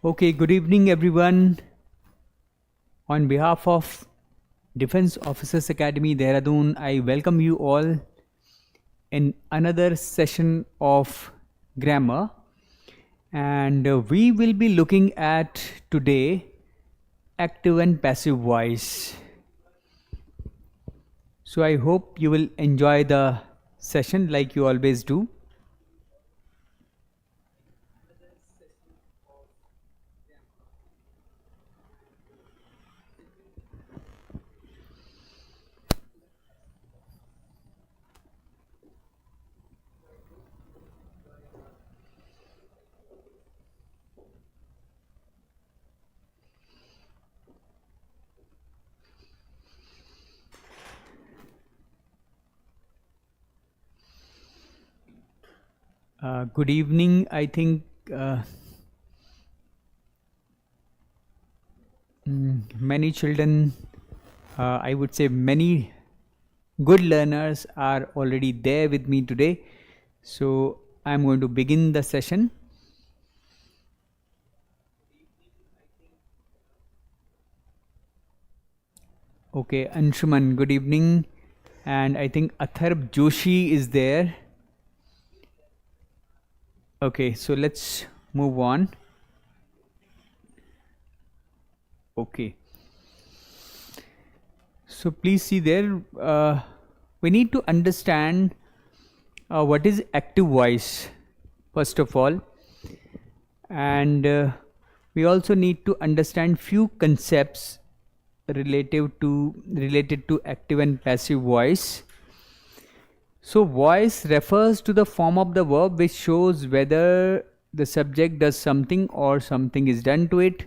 Okay, good evening everyone. On behalf of Defense Officers Academy, Dehradun, I welcome you all in another session of grammar. And we will be looking at today active and passive voice. So I hope you will enjoy the session like you always do. Good evening. I think many children, I would say many good learners are already there with me today. So I'm going to begin the session. Okay, Anshuman, good evening. And I think Atharv Joshi is there. Okay, so let's move on. Okay. So please see there, we need to understand what is active voice, first of all. And we also need to understand few concepts related to active and passive voice. So voice refers to the form of the verb which shows whether the subject does something or something is done to it.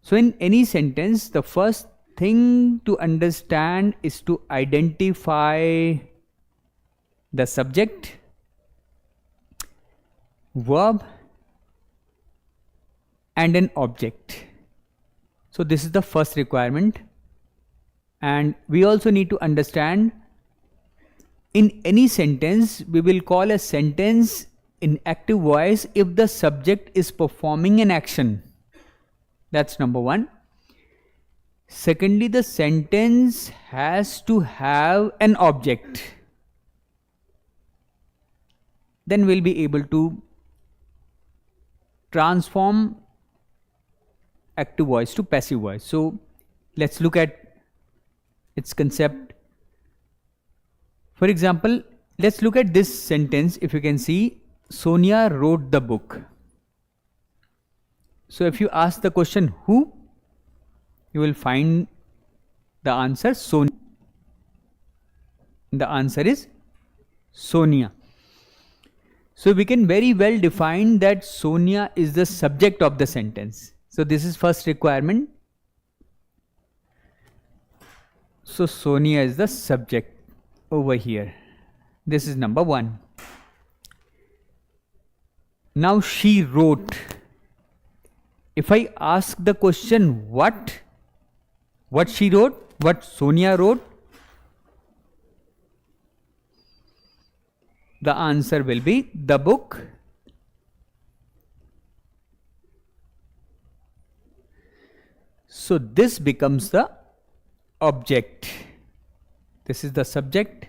So in any sentence, the first thing to understand is to identify the subject, verb, and an object. So this is the first requirement. And we also need to understand, in any sentence, we will call a sentence in active voice if the subject is performing an action. That's number one. Secondly, the sentence has to have an object. Then we'll be able to transform active voice to passive voice. So let's look at its concept. For example, let's look at this sentence. If you can see, Sonia wrote the book. So if you ask the question who, you will find the answer Sonia. The answer is Sonia. So we can very well define that Sonia is the subject of the sentence. So this is first requirement. So Sonia is the subject over here. This is number one. Now she wrote. If I ask the question what she wrote, what Sonia wrote, the answer will be the book. So this becomes the object. This is the subject.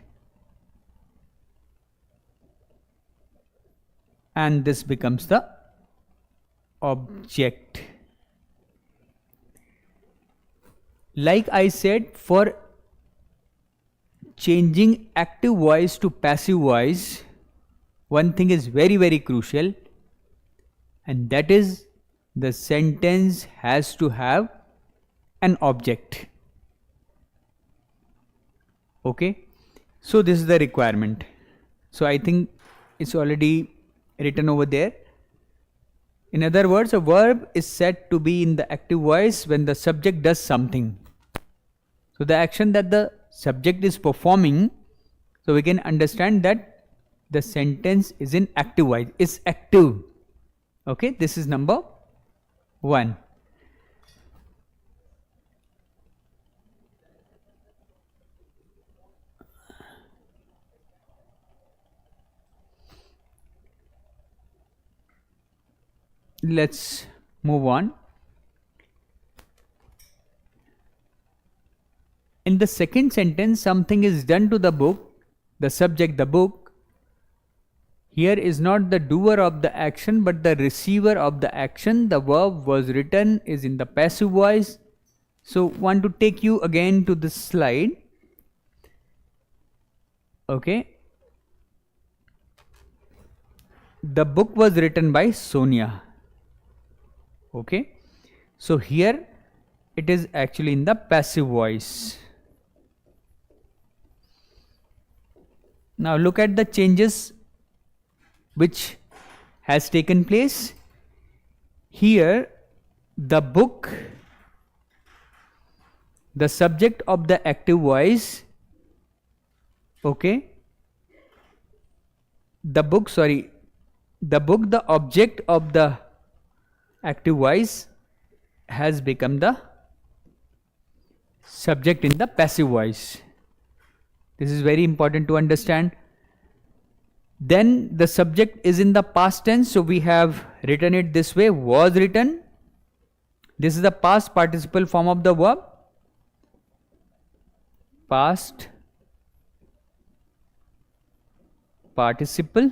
And this becomes the object. Like I said, for changing active voice to passive voice, one thing is very, very crucial, and that is the sentence has to have an object. Okay, so this is the requirement. So I think it's already written over there. In other words, a verb is said to be in the active voice when the subject does something. So the action that the subject is performing, so we can understand that the sentence is in active voice, is active. Okay, this is number one. Let's move on. In the second sentence, something is done to the book, the subject, the book. Here is not the doer of the action but the receiver of the action. The verb was written is in the passive voice. So want to take you again to this slide. Okay. The book was written by Sonia. Okay. So here it is actually in the passive voice. Now look at the changes which has taken place. Here the book, the subject of the active voice, okay, the book, the object of the active voice has become the subject in the passive voice. This is very important to understand. Then the subject is in the past tense, so we have written it this way, was written. This is the past participle form of the verb. Past participle.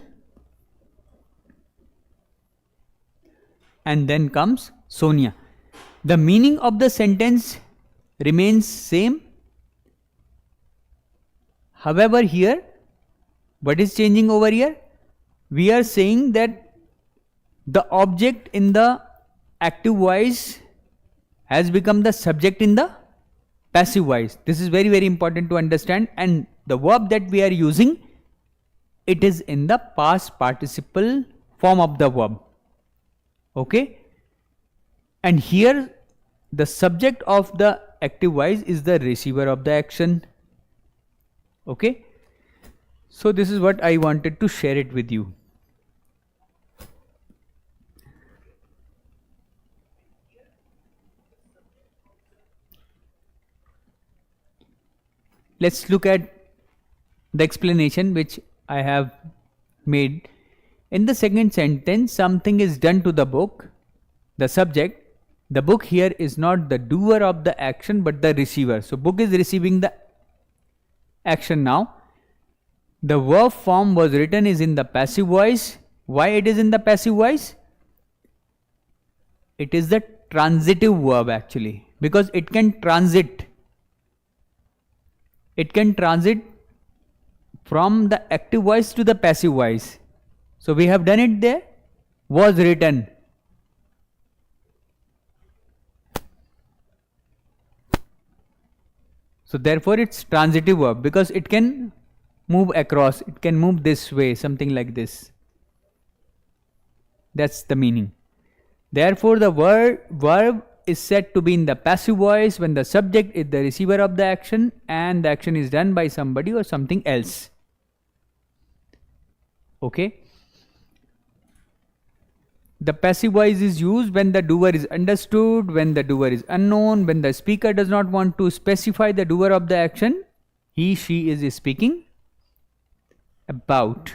And then comes Sonia. The meaning of the sentence remains same. However, here, what is changing over here? We are saying that the object in the active voice has become the subject in the passive voice. This is very, very important to understand. And the verb that we are using, it is in the past participle form of the verb. Okay? And here, the subject of the active voice is the receiver of the action. Okay? So this is what I wanted to share it with you. Let's look at the explanation which I have made. In the second sentence, something is done to the book, the subject. The book here is not the doer of the action but the receiver. So book is receiving the action now. The verb form was written is in the passive voice. Why it is in the passive voice? It is the transitive verb actually, because it can transit. It can transit from the active voice to the passive voice. So we have done it there. Was written. So therefore it's transitive verb because it can move across, it can move this way, something like this. That's the meaning. Therefore the verb is said to be in the passive voice when the subject is the receiver of the action and the action is done by somebody or something else. Okay. The passive voice is used when the doer is understood, when the doer is unknown, when the speaker does not want to specify the doer of the action he, she is speaking about.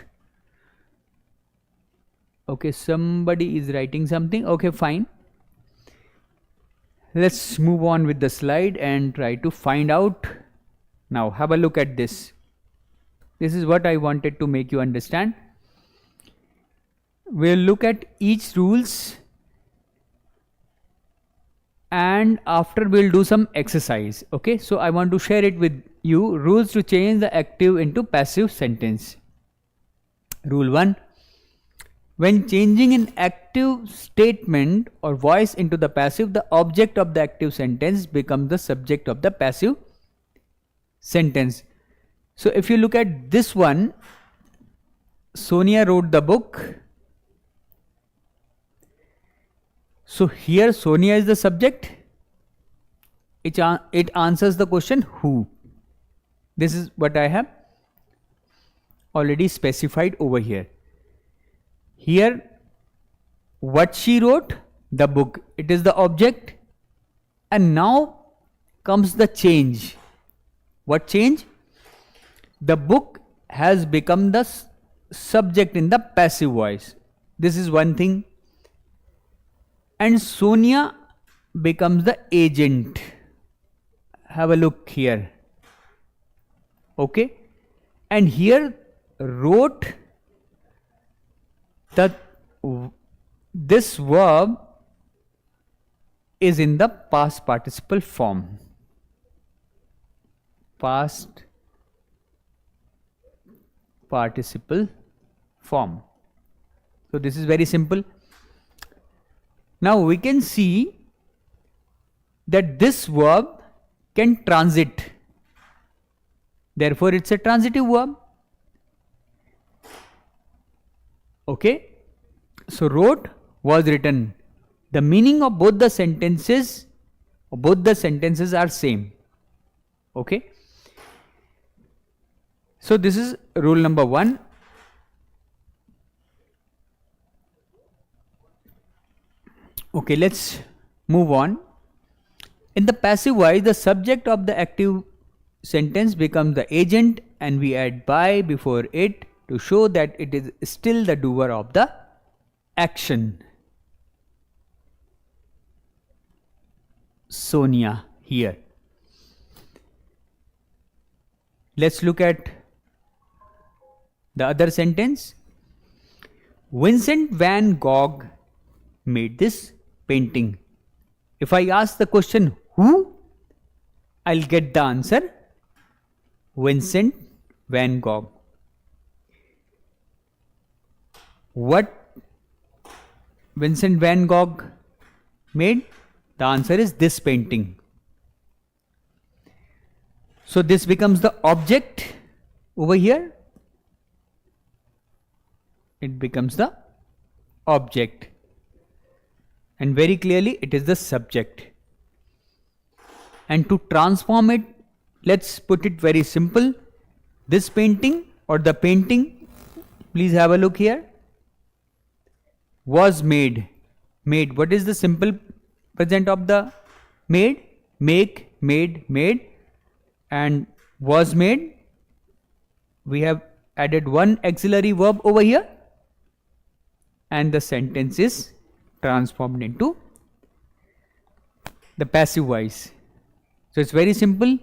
Okay, somebody is writing something. Okay, fine. Let's move on with the slide and try to find out. Now, have a look at this. This is what I wanted to make you understand. We'll look at each rules and after we'll do some exercise. Okay, so I want to share it with you. Rules to change the active into passive sentence. Rule 1. When changing an active statement or voice into the passive, the object of the active sentence becomes the subject of the passive sentence. So if you look at this one, Sonia wrote the book. So here Sonia is the subject. It answers the question who. This is what I have already specified over here. Here what she wrote, the book, it is the object. And now comes the change. What change? The book has become the subject in the passive voice. This is one thing. and Sonia becomes the agent. Have a look here. Okay, and here wrote that this verb is in the past participle form. Past participle form. So this is very simple. Now we can see that this verb can transit. Therefore, it's a transitive verb. Okay. So wrote was written. The meaning of both the sentences are same. Okay. So this is rule number 1. Okay, let's move on. In the passive voice, the subject of the active sentence becomes the agent and we add by before it to show that it is still the doer of the action. Sonia here. Let's look at the other sentence. Vincent van Gogh made this painting. If I ask the question who, I'll get the answer Vincent van Gogh. What Vincent van Gogh made? The answer is this painting. So this becomes the object over here. It becomes the object. And very clearly it is the subject. And to transform it, let's put it very simple. This painting or the painting, please have a look here, was made. Made. What is the simple present of the made? Make, made, made. And was made. We have added one auxiliary verb over here. And the sentence is transformed into the passive voice. So it's very simple.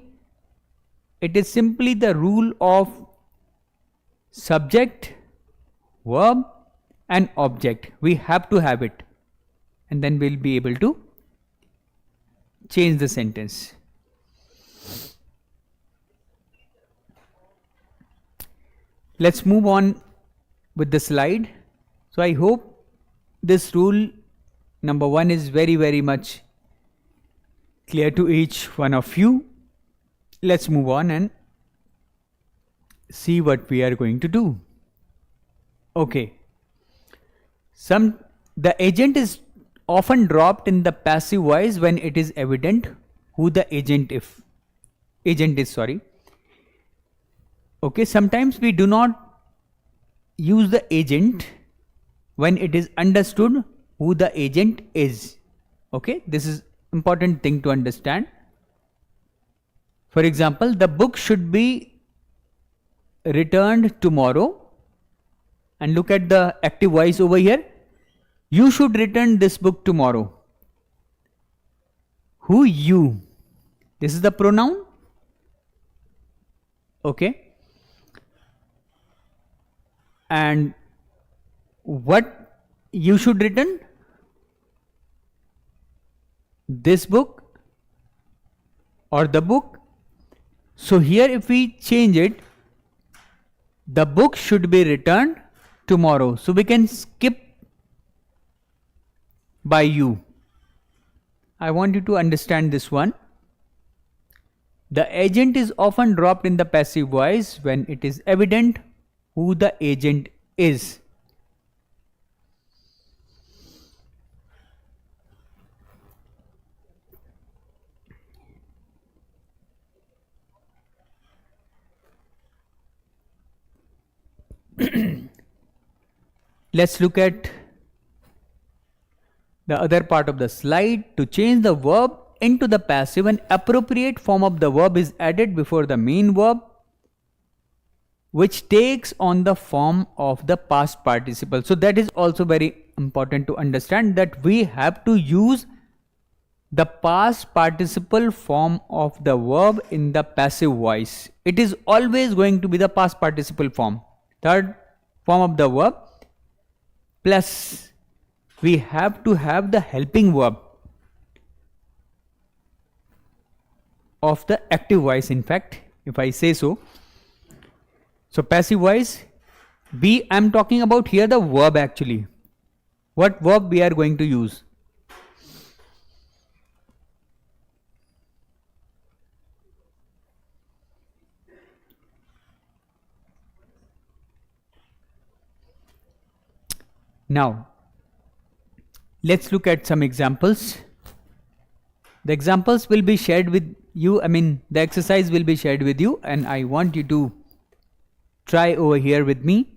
It is simply the rule of subject, verb and object. We have to have it. And then we'll be able to change the sentence. Let's move on with the slide. So I hope this rule number 1 is very much clear to each one of you. Let's move on and see what we are going to do. Okay. The agent is often dropped in the passive voice when it is evident who the agent is. Okay, sometimes we do not use the agent when it is understood who the agent is. Okay, this is important thing to understand. For example, the book should be returned tomorrow. And look at the active voice over here. You should return this book tomorrow. Who? You. This is the pronoun. Okay. And what you should return? This book or the book. So here if we change it, the book should be returned tomorrow. So we can skip by you. I want you to understand this one. The agent is often dropped in the passive voice when it is evident who the agent is. Let's look at the other part of the slide. To change the verb into the passive, an appropriate form of the verb is added before the main verb, which takes on the form of the past participle. So that is also very important to understand that we have to use the past participle form of the verb in the passive voice. It is always going to be the past participle form, third form of the verb, plus we have to have the helping verb of the active voice, in fact, if I say so. So passive voice, I'm talking about here the verb actually. What verb we are going to use? Now, let's look at some examples. The examples will be shared with you, the exercise will be shared with you, and I want you to try over here with me.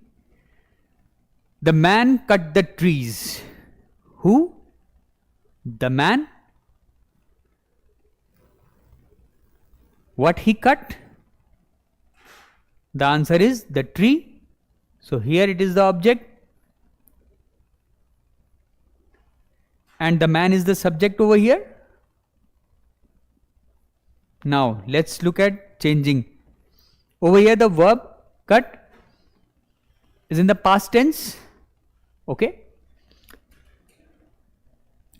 The man cut the trees. Who? The man. What he cut? The answer is the tree. So here it is the object, and the man is the subject over here. Now let's look at changing. Over here the verb cut is in the past tense, okay,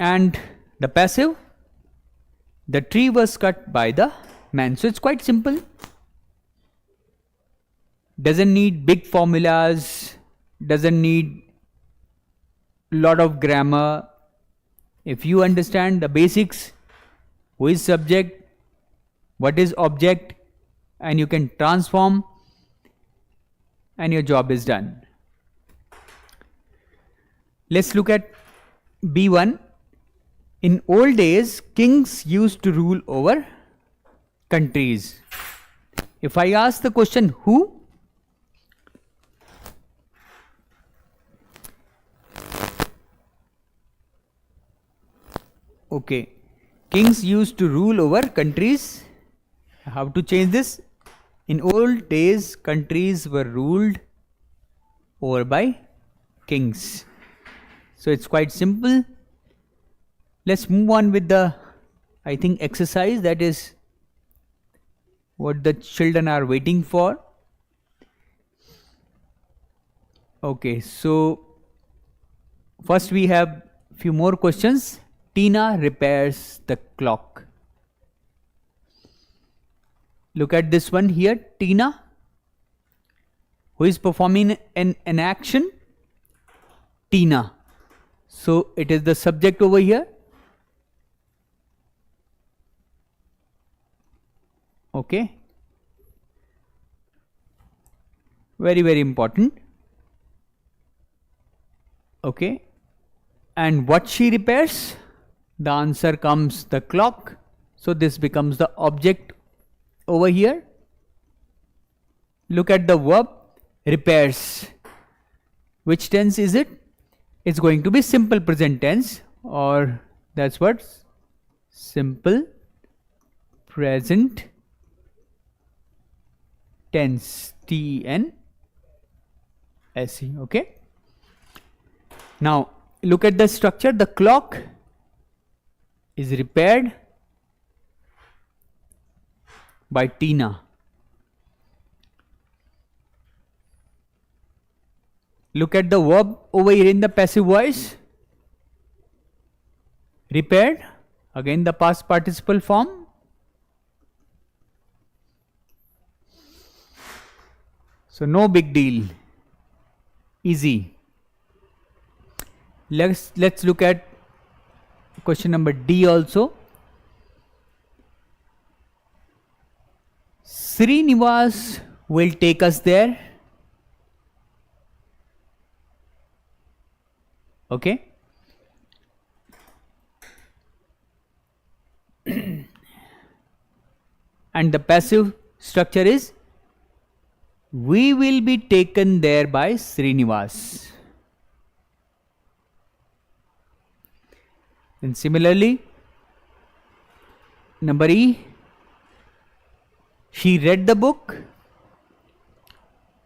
and the passive, the tree was cut by the man. So it's quite simple, doesn't need big formulas, doesn't need lot of grammar. If you understand the basics, who is subject, what is object, and you can transform, and your job is done. Let's look at B1. In old days, kings used to rule over countries. If I ask the question who, okay, kings used to rule over countries. How to change this? In old days, countries were ruled over by kings. So it's quite simple. Let's move on with the, exercise, that is what the children are waiting for. Okay, so first we have few more questions. Tina repairs the clock. Look at this one here, Tina. Who is performing an action? Tina. So it is the subject over here. Okay. Very, very important. Okay. And what she repairs? The answer comes the clock. So this becomes the object over here. Look at the verb repairs. Which tense is it? It's going to be simple present tense, or that's what, simple present tense, TENSE. Okay. Now look at the structure. The clock is repaired by Tina. Look at the verb over here in the passive voice. Repaired, again the past participle form. So no big deal, easy. Let's look at question number D also. Srinivas will take us there. Okay. And the passive structure is we will be taken there by Srinivas. And similarly, number E, she read the book,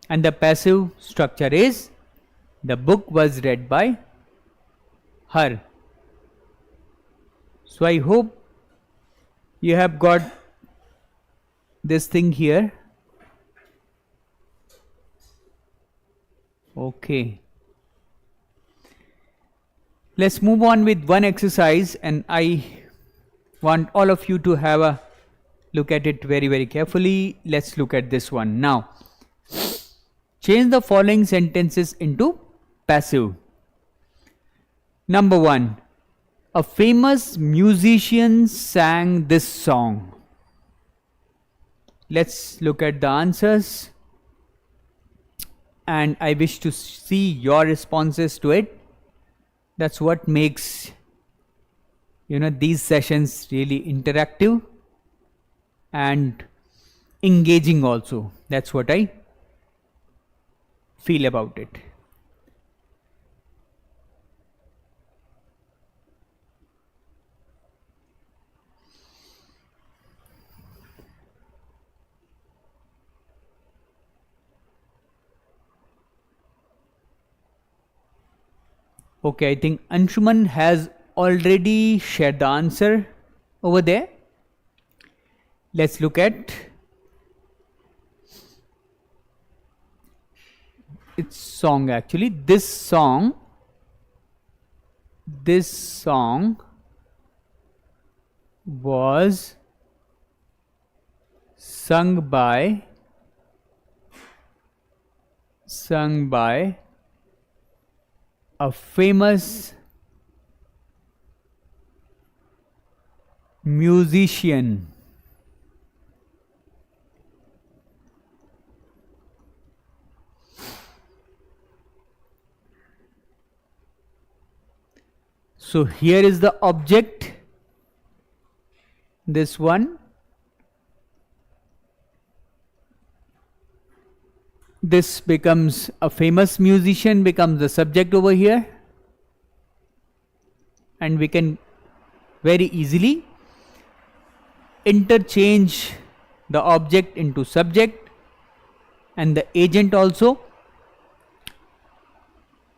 and the passive structure is the book was read by her. So I hope you have got this thing here. Okay. Let's move on with one exercise, and I want all of you to have a look at it very, very carefully. Let's look at this one. Now, change the following sentences into passive. Number 1. A famous musician sang this song. Let's look at the answers. And I wish to see your responses to it. That's what makes, these sessions really interactive and engaging also. That's what I feel about it. Okay, I think Anshuman has already shared the answer over there. Let's look at its song actually. This song was sung by a famous musician. So here is the object, this one. This becomes a famous musician, becomes the subject over here, and we can very easily interchange the object into subject and the agent also,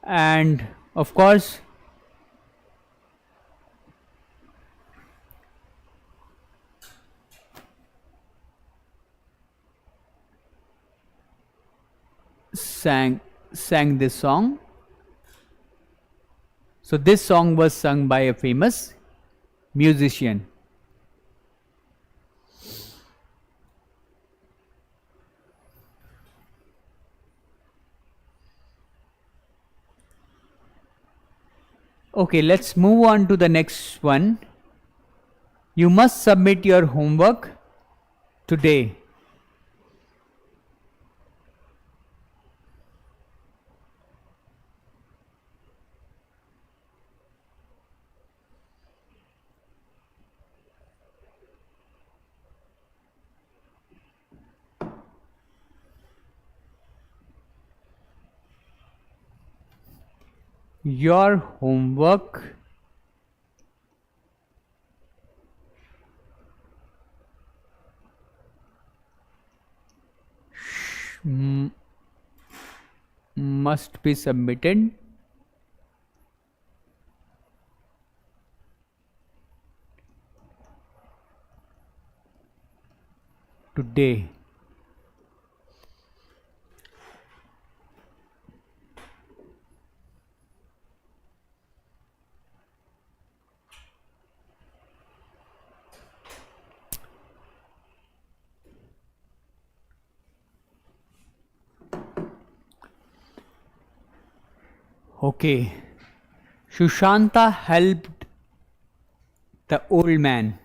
and of course sang this song. So this song was sung by a famous musician. Okay, let's move on to the next one. You must submit your homework today. Your homework must be submitted today. Okay, Shushanta helped the old man.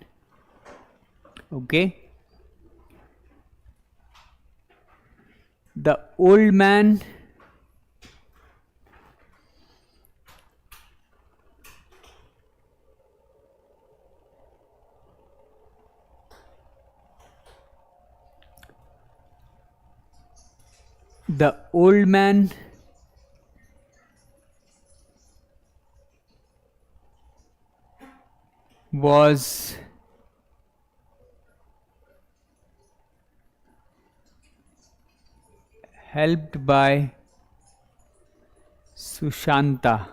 Okay, the old man was helped by Sushanta.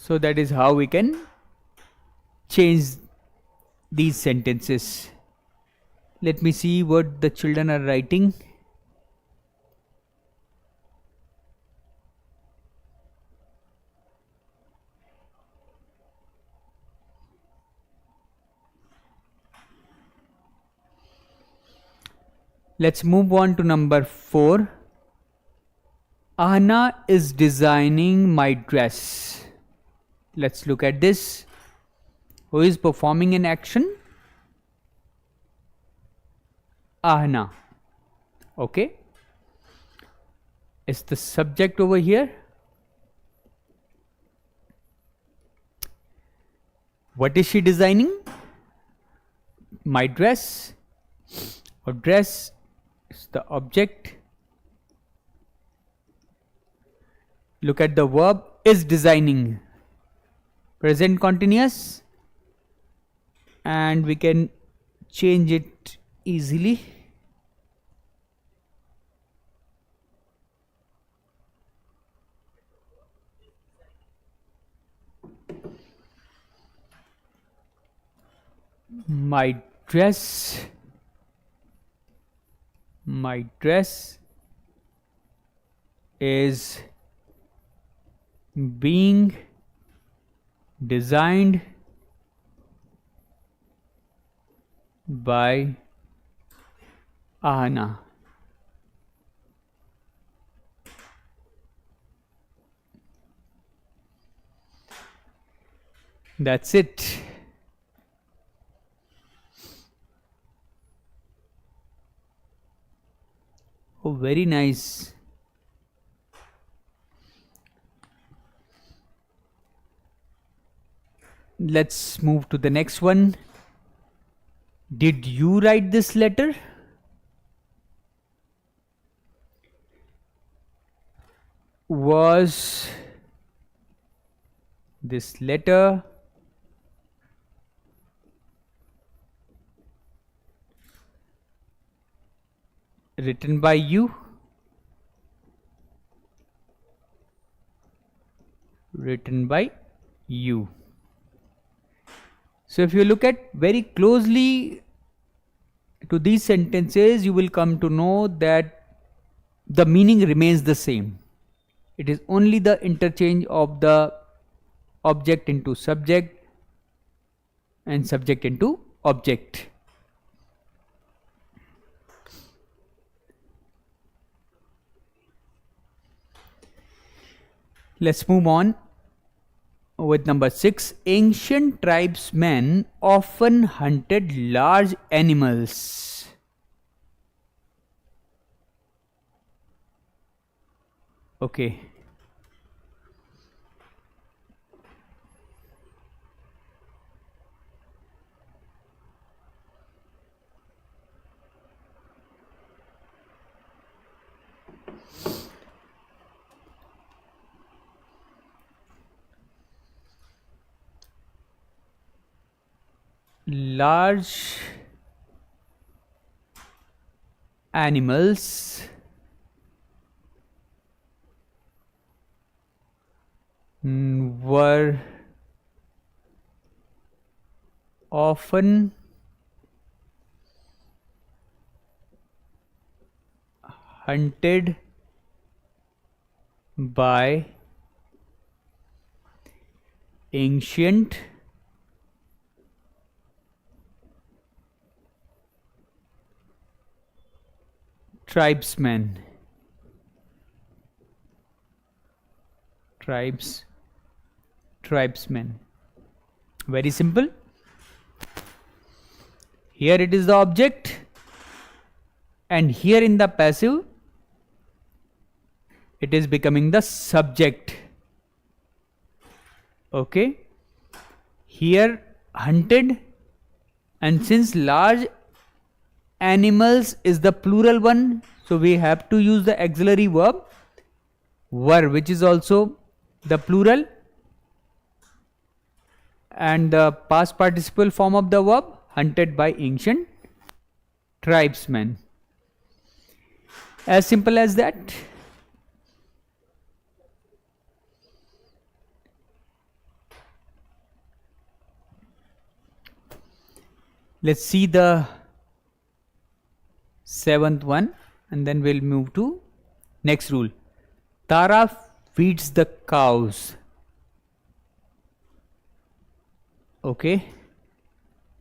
So that is how we can change these sentences. Let me see what the children are writing. Let's move on to number 4. Ahna is designing my dress. Let's look at this. Who is performing an action? Ahna. Okay. Is the subject over here? What is she designing? My dress. Or dress is the object. Look at the verb is designing. Present continuous. And we can change it easily. My dress is being designed by Ahna. That's it. Oh, very nice. Let's move to the next one. Did you write this letter? Was this letter written by you? Written by you. So if you look at very closely to these sentences, you will come to know that the meaning remains the same. It is only the interchange of the object into subject and subject into object. Let's move on with number 6. Ancient tribesmen often hunted large animals. Okay. Large animals were often hunted by ancient tribesmen. Tribesmen. Very simple. Here it is the object, and here in the passive it is becoming the subject. Okay. Here hunted, and since large animals is the plural one, so we have to use the auxiliary verb were, which is also the plural, and the past participle form of the verb hunted by ancient tribesmen. As simple as that. Let's see the seventh one and then we'll move to next rule. Tara feeds the cows. Okay,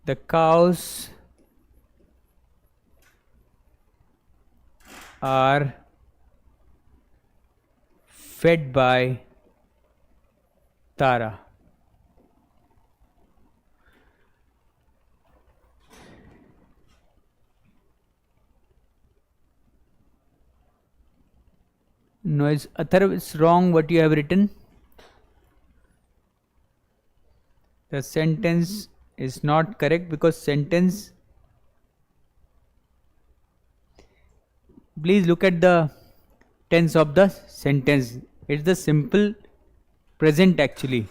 the cows are fed by Tara. No, it's wrong what you have written. The sentence is not correct because sentence, please look at the tense of the sentence. It's the simple present actually.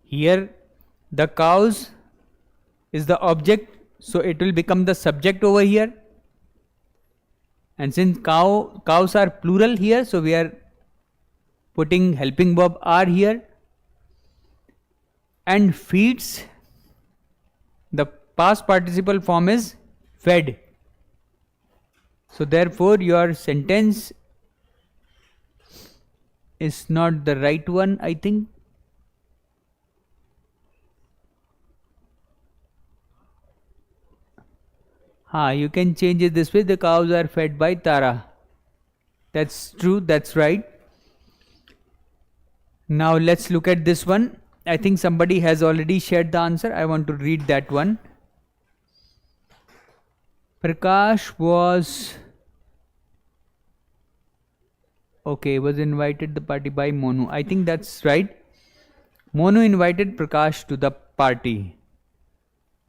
Here the cows is the object, so it will become the subject over here. And since cows are plural here, so we are putting helping verb are here. And feeds, the past participle form is fed. So therefore your sentence is not the right one, I think. You can change it this way. The cows are fed by Tara. That's true, that's right. Now let's look at this one. I think somebody has already shared the answer. I want to read that one. Prakash was invited the party by Monu. I think that's right. Monu invited Prakash to the party.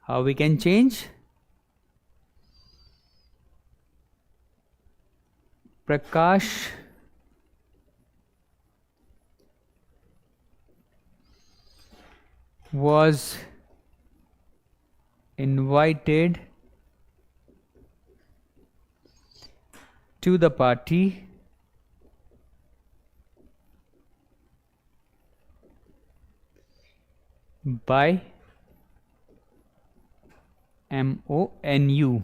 How we can change? Prakash was invited to the party by Monu.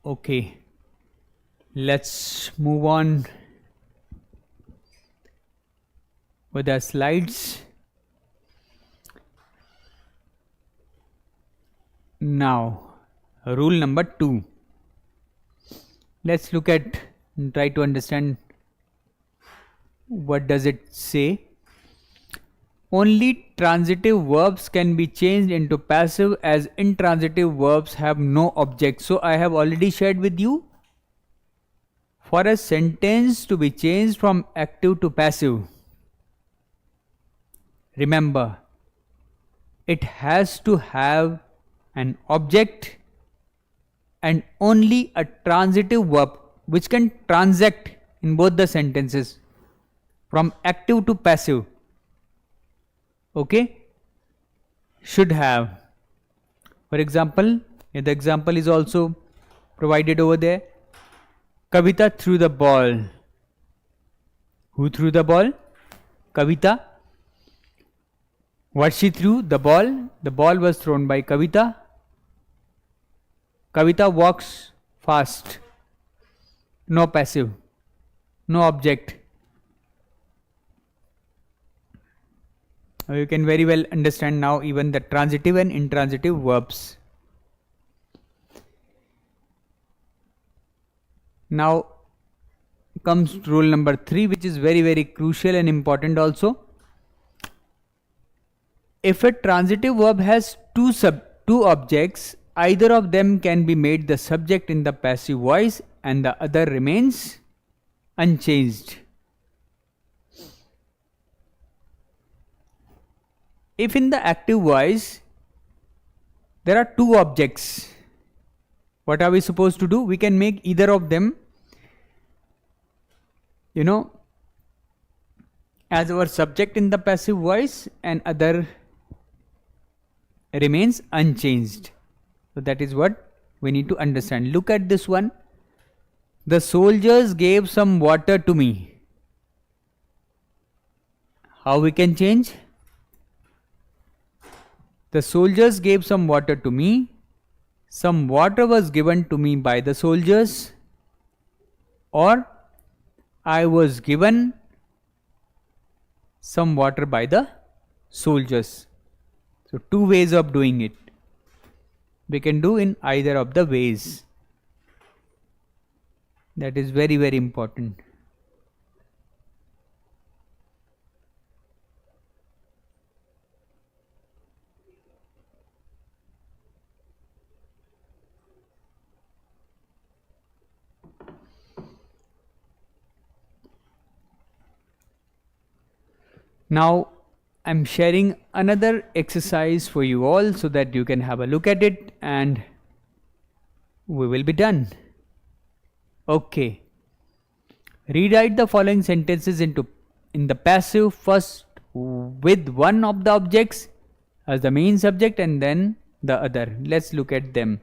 Okay, let's move on with the slides. Now, rule number 2. Let's look at and try to understand what does it say. Only transitive verbs can be changed into passive as intransitive verbs have no object. So I have already shared with you, for a sentence to be changed from active to passive, remember, it has to have an object and only a transitive verb which can transact in both the sentences from active to passive. Okay, should have. For example, the example is also provided over there. Kavita threw the ball. Who threw the ball? Kavita. What she threw? The ball. The ball was thrown by Kavita. Kavita walks fast. No passive. No object. You can very well understand now even the transitive and intransitive verbs. Now comes rule number 3, which is very crucial and important also. If a transitive verb has two objects, either of them can be made the subject in the passive voice and the other remains unchanged. If in the active voice There are two objects. What are we supposed to do? We can make either of them, as our subject in the passive voice, and other remains unchanged. So that is what we need to understand. Look at this one. The soldiers gave some water to me. How we can change? The soldiers gave some water to me. Some water was given to me by the soldiers, or I was given some water by the soldiers. So two ways of doing it. We can do in either of the ways. That is very, very important. Now I'm sharing another exercise for you all so that you can have a look at it and we will be done. Okay. Rewrite the following sentences in the passive, first with one of the objects as the main subject and then the other. Let's look at them.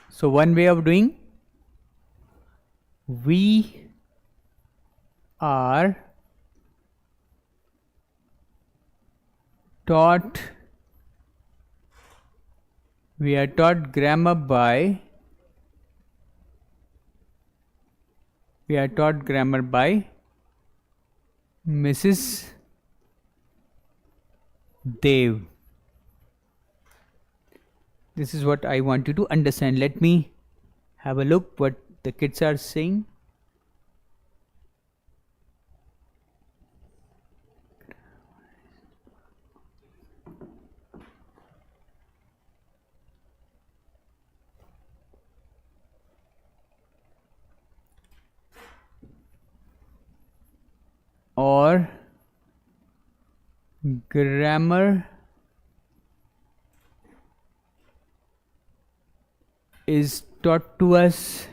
So one way of doing, we are taught grammar by Mrs. Dev. This is what I want you to understand. Let me have a look what the kids are saying. Or grammar is taught to us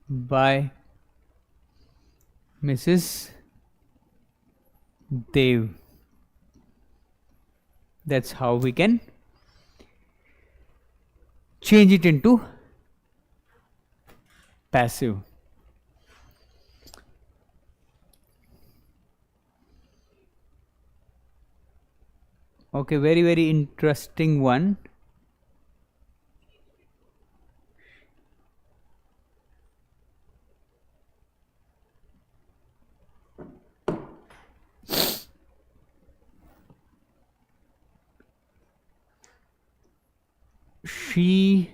by Mrs. Dev. That's how we can change it into passive. Okay, very, very interesting one. She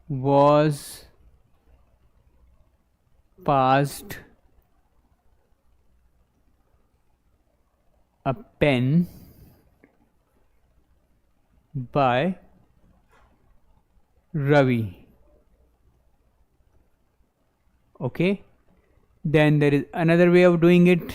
was passed a pen by Ravi. Okay, then there is another way of doing it.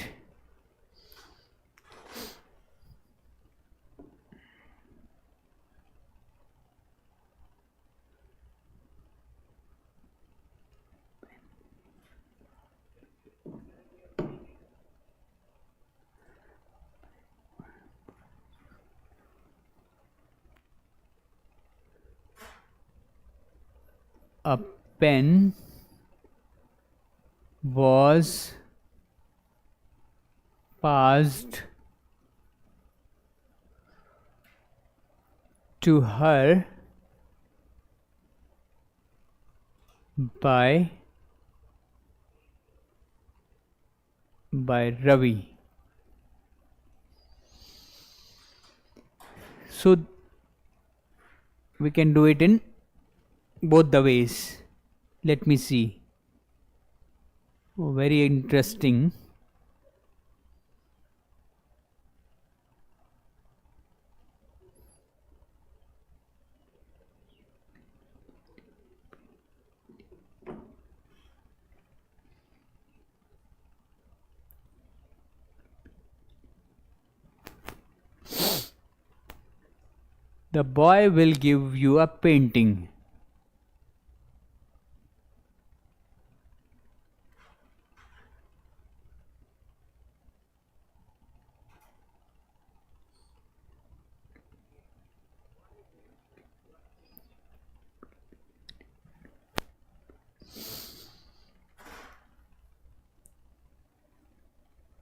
A pen was passed to her by Ravi. So we can do it in both the ways. Let me see. Oh, very interesting. The boy will give you a painting.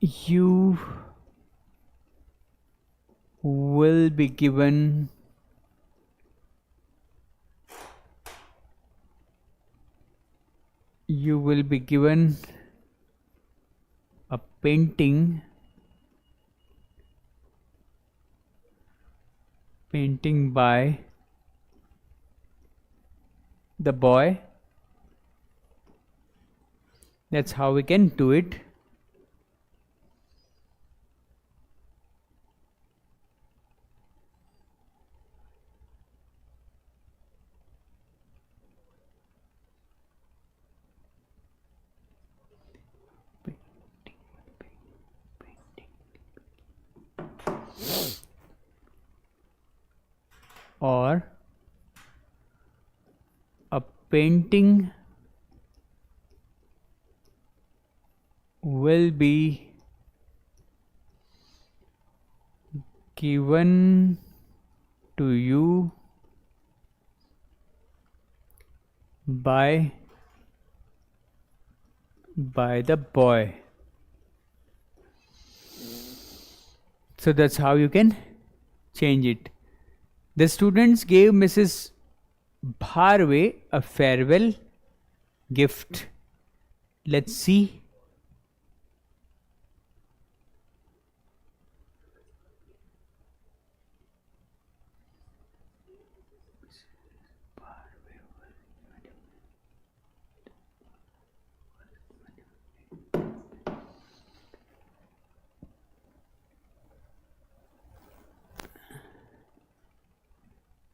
You will be given a painting by the boy. That's how we can do it. Or a painting will be given to you by the boy. So that's how you can change it. The students gave Mrs. Bharve a farewell gift. Let's see.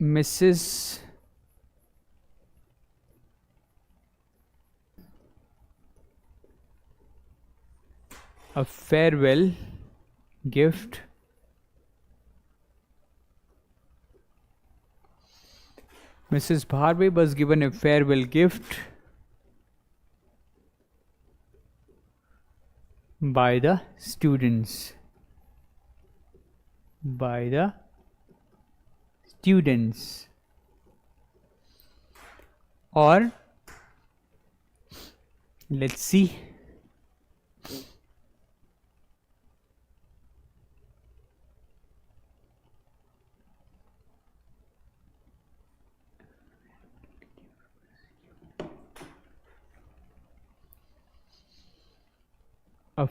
Mrs. a farewell gift Mrs. Bharve was given a farewell gift by the students. Or let's see. A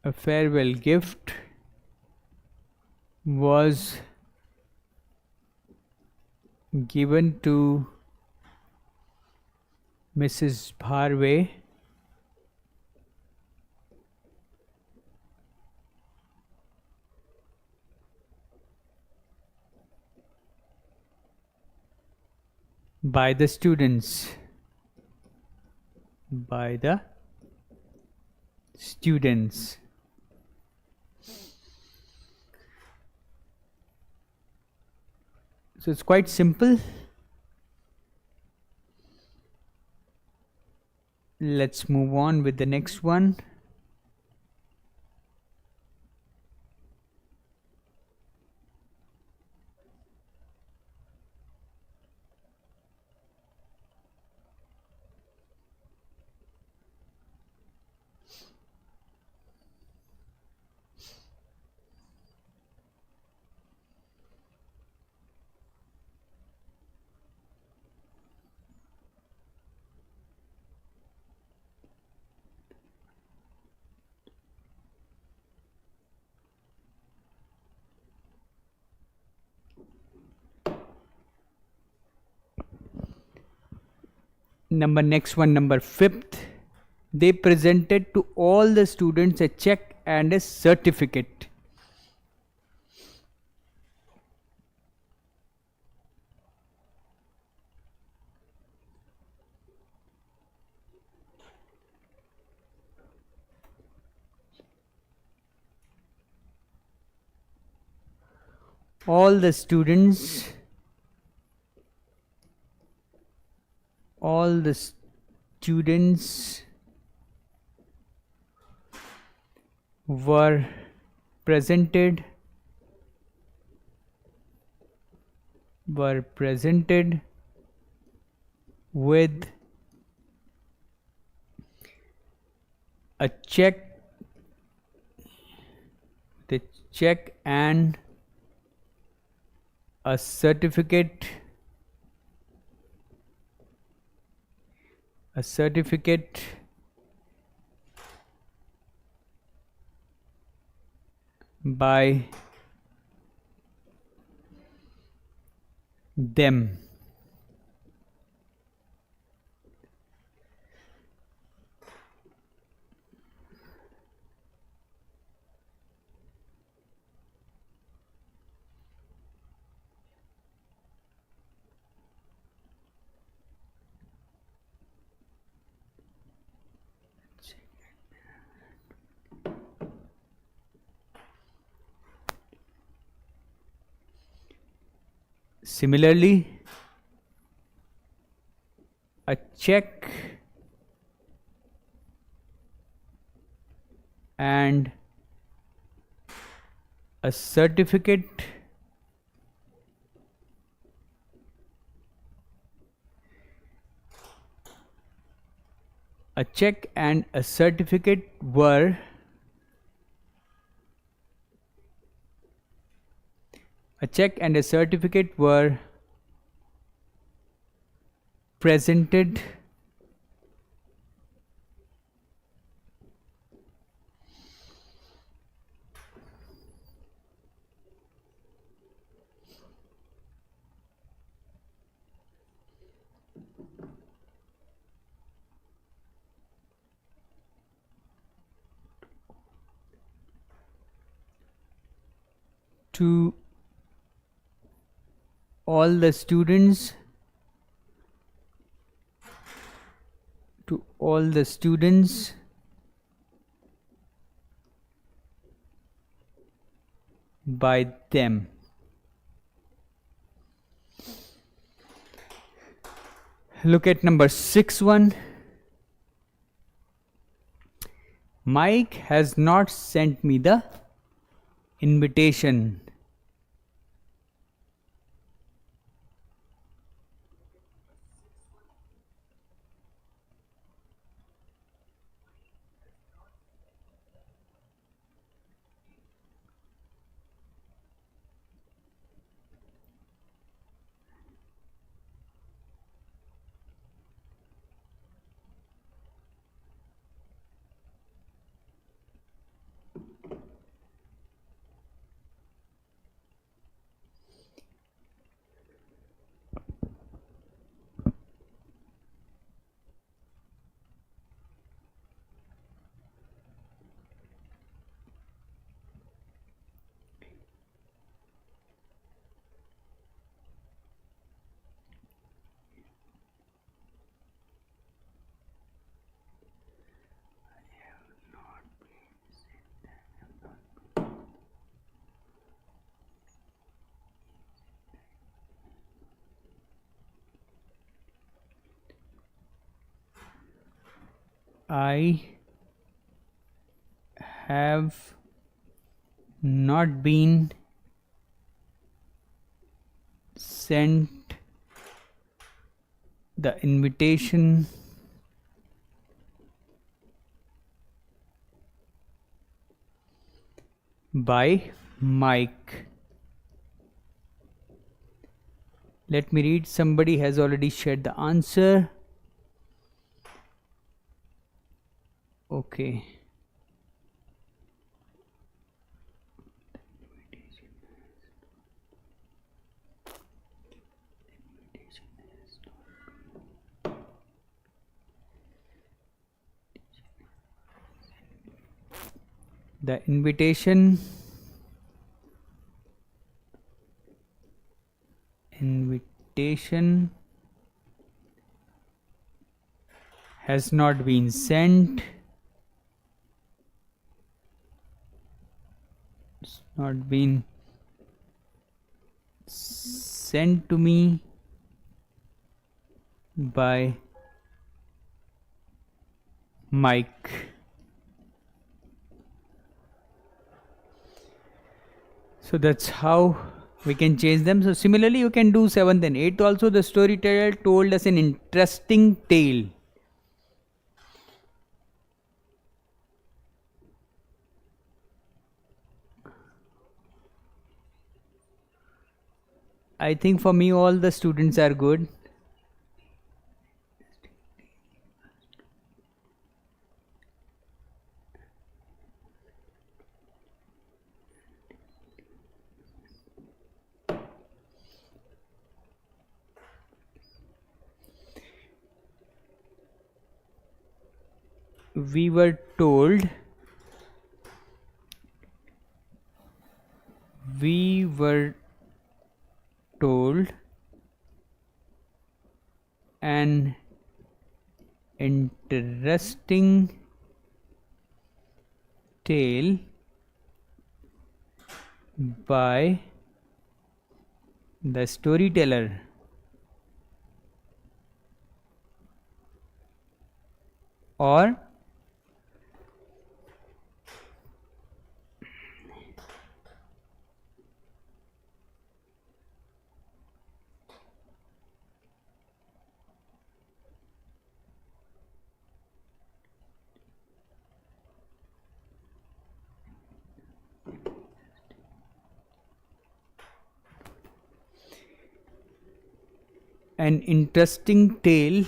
farewell gift was given to Mrs. Bharve by the students. So it's quite simple. Let's move on with the next one. Next one, number 5th. They presented to all the students a check and a certificate. all the students were presented with a check and a certificate by them. Similarly, a check and a certificate were presented to all the students by them. Look at number 6 one. Mike has not sent me the invitation. I have not been sent the invitation by Mike. Let me read. Somebody has already shared the answer. Okay. The invitation has not been sent. It's not been sent to me by Mike. So that's how we can change them. So similarly, you can do 7th and 8th also. The storyteller told us an interesting tale. I think for me all the students are good. We were told an interesting tale by the storyteller. Or an interesting tale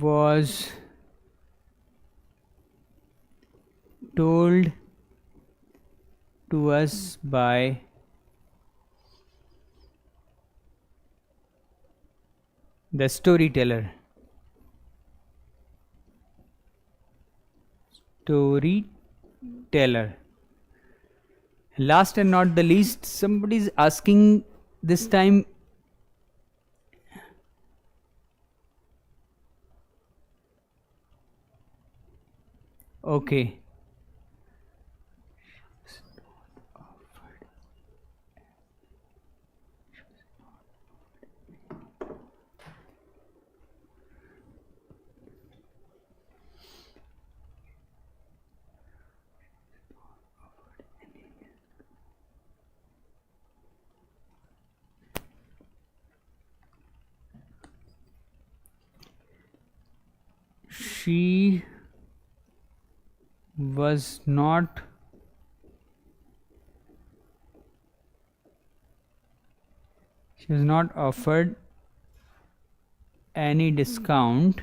was told to us by the storyteller. Last and not the least, somebody is asking this time, okay, she was not offered any discount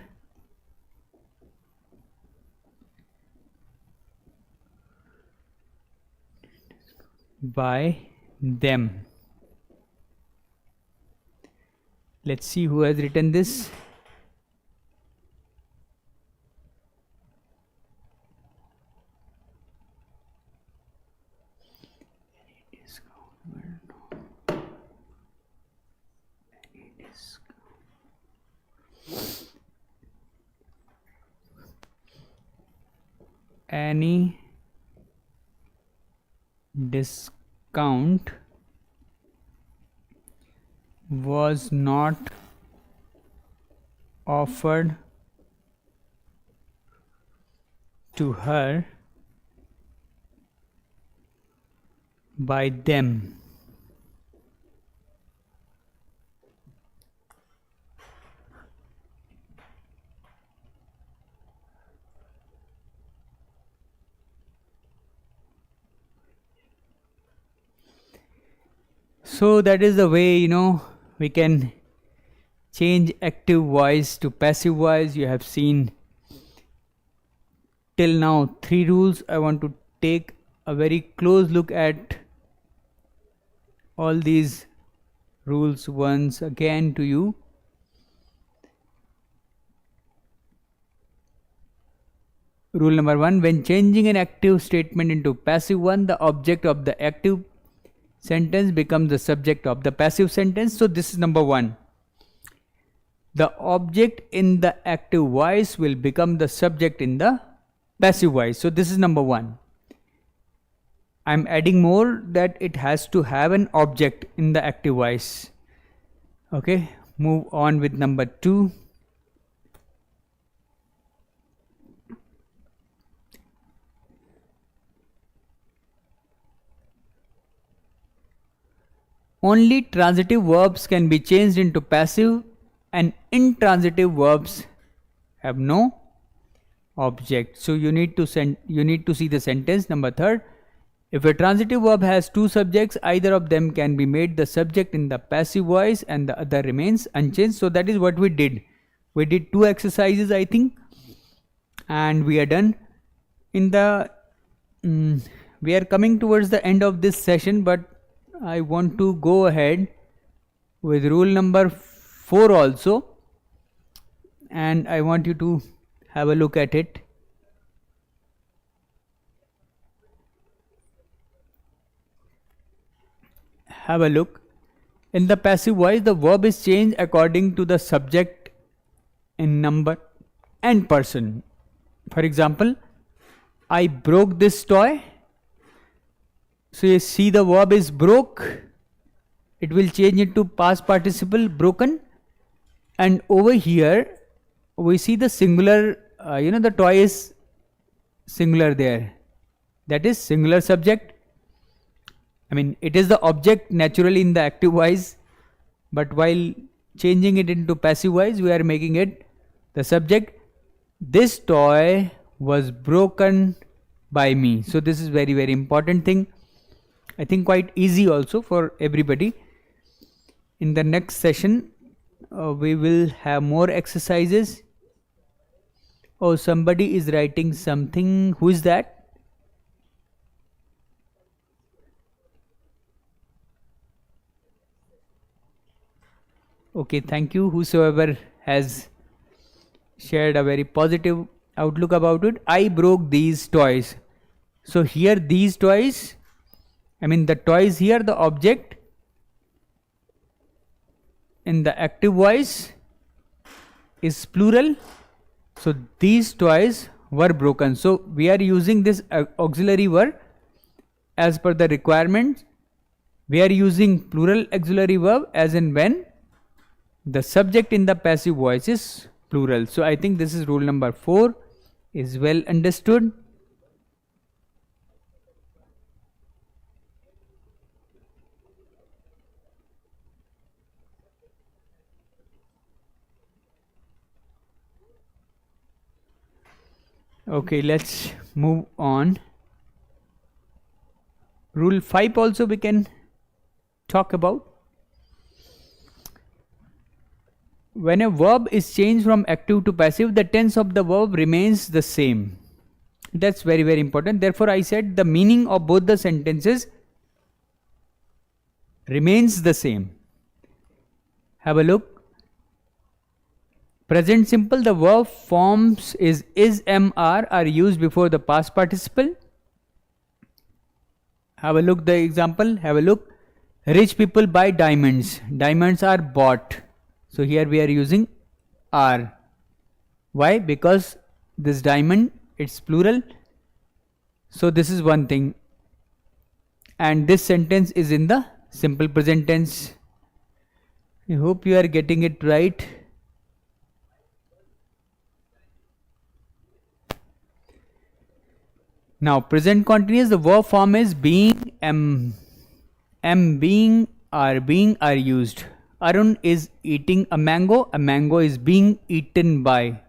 by them. Let's see who has written this. Any discount was not offered to her by them. So that is the way, we can change active voice to passive voice. You have seen till now 3 rules. I want to take a very close look at all these rules once again to you. Rule number 1, when changing an active statement into passive one, the object of the active sentence becomes the subject of the passive sentence. So this is number 1. The object in the active voice will become the subject in the passive voice. So this is number 1. I'm adding more that it has to have an object in the active voice. Okay, move on with number 2. Only transitive verbs can be changed into passive, and intransitive verbs have no object. So you need to see the sentence. Number 3. If a transitive verb has 2 subjects, either of them can be made the subject in the passive voice and the other remains unchanged. So that is what we did. We did 2 exercises, I think, and we are done. We are coming towards the end of this session, but I want to go ahead with rule number 4 also, and I want you to have a look at it. Have a look. In the passive voice, the verb is changed according to the subject in number and person. For example, I broke this toy. So you see the verb is broke. It will change it to past participle broken. And over here, we see the singular, the toy is singular there. That is singular subject. I mean, it is the object naturally in the active voice, but while changing it into passive voice, we are making it the subject. This toy was broken by me. So this is very, very important thing. I think quite easy also for everybody. In the next session, we will have more exercises. Oh, somebody is writing something. Who is that? Okay, thank you. Whosoever has shared a very positive outlook about it. I broke these toys. So here these toys, I mean the toys here, the object in the active voice is plural. So these toys were broken. So we are using this auxiliary verb as per the requirements. We are using plural auxiliary verb as in when the subject in the passive voice is plural. So I think this is rule number 4 is well understood. Okay, let's move on. Rule 5 also we can talk about. When a verb is changed from active to passive, the tense of the verb remains the same. That's very, very important. Therefore, I said the meaning of both the sentences remains the same. Have a look. Present simple, the verb forms is, am, are used before the past participle. Have a look the example. Have a look. Rich people buy diamonds. Diamonds are bought. So here we are using are. Why? Because this diamond, it's plural. So this is one thing. And this sentence is in the simple present tense. I hope you are getting it right. Now present continuous, the verb form is being, am, being, are used. Arun is eating a mango is being eaten by.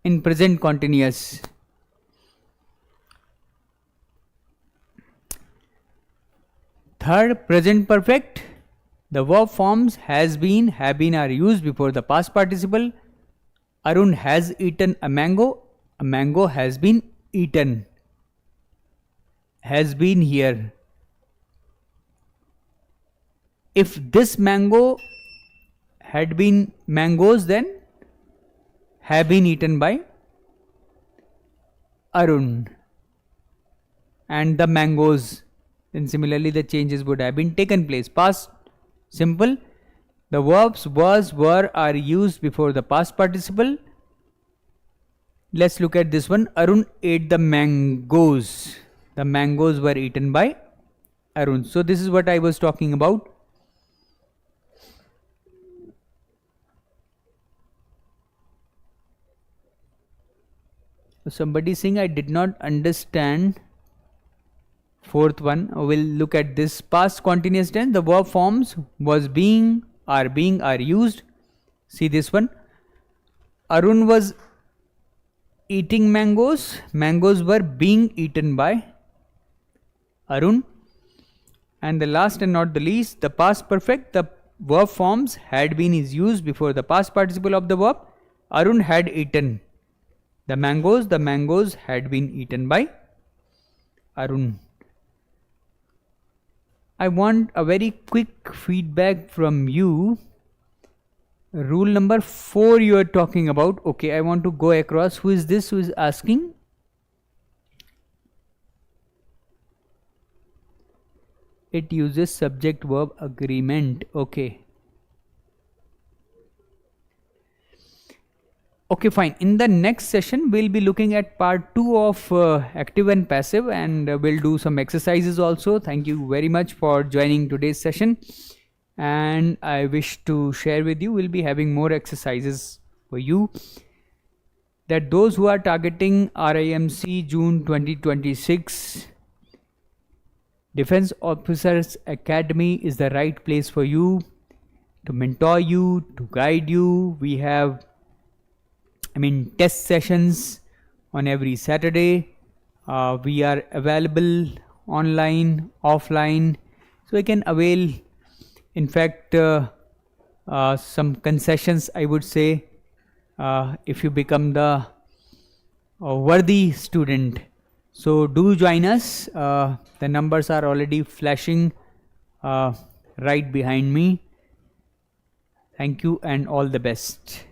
In present continuous. Third, present perfect. The verb forms has been, have been are used before the past participle. Arun has eaten a mango has been eaten. Has been here. If this mango had been mangoes, then have been eaten by Arun, and the mangoes, then similarly the changes would have been taken place. Past simple, the verbs was, were, are used before the past participle. Let's look at this one. Arun ate the mangoes. The mangoes were eaten by Arun. So this is what I was talking about. Somebody saying I did not understand. Fourth one, we'll look at this. Past continuous tense, the verb forms was being are used. See this one. Arun was eating mangoes. Mangoes were being eaten by Arun. And the last and not the least, the past perfect, the verb forms had been is used before the past participle of the verb. Arun had eaten the mangoes had been eaten by Arun. I want a very quick feedback from you. Rule number 4 you are talking about. Okay, I want to go across. Who is this who is asking? It uses subject verb agreement. Okay. Okay, fine. In the next session, we'll be looking at part 2 of active and passive, and we'll do some exercises also. Thank you very much for joining today's session. And I wish to share with you, we'll be having more exercises for you. That those who are targeting RIMC June 2026, Defense Officers Academy is the right place for you, to mentor you, to guide you. We have test sessions on every Saturday. We are available online, offline, so you can avail, in fact, some concessions, I would say, if you become the worthy student. So do join us. The numbers are already flashing right behind me. Thank you and all the best.